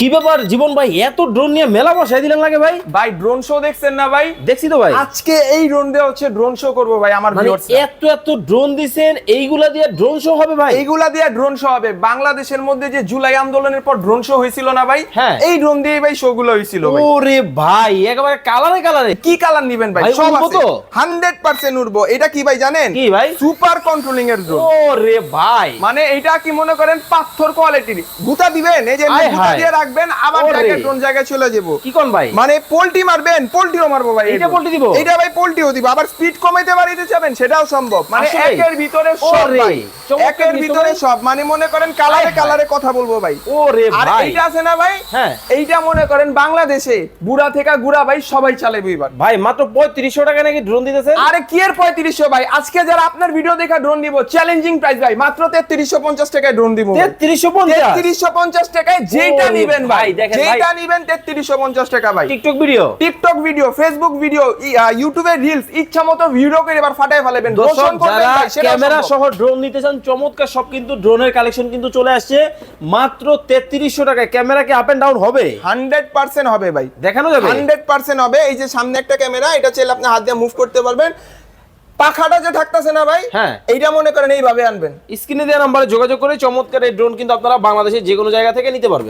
কি ব্যাপার জীবন ভাই, এত ড্রোন নিয়ে মেলা বসাই দিলেন লাগে ভাই? ভাই ড্রোন শো দেখছেন না ভাই? দেখছি তো ভাই। আজকে এই ড্রোন দিয়ে হচ্ছে ড্রোন শো করবো ভাই আমার মানে ভিউয়ার্সরা। এত ড্রোন দিছেন, এইগুলা দিয়ে ড্রোন শো হবে ভাই? এইগুলা দিয়ে ড্রোন শো হবে। বাংলাদেশের মধ্যে যে জুলাই আন্দোলনের পর ড্রোন শো হয়েছিল না ভাই, হ্যাঁ। এই ড্রোন দিয়ে ভাই শো গুলো হয়েছিল ভাই। ওরে ভাই, একেবারে কালারে কালারে। কি কালার নিবেন ভাই? ভাই, সব উড়বো আছে তো? 100% উড়বো। এটা কি ভাই জানেন? কি ভাই? সুপার কন্ট্রোলিং এর ড্রোন। ওরে ভাই, মানে এটা কি মনে করেন পাথর কোয়ালিটির। গুতা দিবেন, এই যে আয় গুতা হায়। দিয়ে রাখবেন, আবার ওরে। জায়গায় ড্রোন জায়গায় চলে যাবো। কি কোন ভাই? মানে পোল্টি মারবেন, পোল্টিও মারবো ভাই। এইটা পোল্টি দিব? এইটা ভাই পোল্টিও দিব। আবার স্পিড কমাইতে বাড়াইতে চাবেন সেটাও সম্ভব। মানে আসলেই? একের ভিতরে সব ওরে, ভাই। চমৎকার একের জিনিস তো ভিতরে ভাই। সব। মানে মনে করেন কালারে আয় হায়। কালারে কথা বলবো ভাই। ওরে আর ভাই। এইটা আছে না ভাই? হ্যাঁ। এইটা মনে করেন বাংলাদেশে বুড়া থেকে গুড়া ভাই সবাই চালাবে এবার। ভাই মাত্র 3500 টাকা নাকি ড্রোন দিতেছেন? আরে কি এর 3500 ভাই? আজকে যারা আপনার ভিডিও দেখা ড্রোন দিব, চ্যালেঞ্জিং প্রাইস ভাই, মাত্র 3350 টাকায় ড্রোন দিব। 3350? 3350 টাকায় যেটা ওরে নিবেন ভাই, ভাই, দেখেন ভাই। যেটা নিবেন 3350 টাকা ভাই। TikTok video? TikTok video, Facebook video, ইউটিউবে রিলস, ইচ্ছা মতো ভিডিও করে এবার ফাটায় ফেলাবেন। দর্শক মোশন করবেন যারা ভাই, সেটাও ক্যামেরা সম্ভব। সহ ড্রোন নিতে চান, চমৎকার সব কিন্তু ড্রোনের কালেকশন কিন্তু চলে আসছে মাত্র 3300 টাকায়। ক্যামেরা কি আপ এন্ড ডাউন হবে? 100% হবে ভাই, দেখানো যাবে? 100% হবে। এই যে সামনে একটা ক্যামেরা, এটা চাইলে আপনি হাত দিয়ে মুভ করতে পারবেন। পাখাটা যে থাকতেছে না ভাই, হ্যাঁ। এইটা মনে করেন এইভাবে আনবেন। স্ক্রিনে দেওয়া নাম্বারে যোগাযোগ করে চমৎকার এই ড্রোন কিন্তু আপনারা বাংলাদেশের যে কোনো জায়গা থেকে নিতে পারবেন।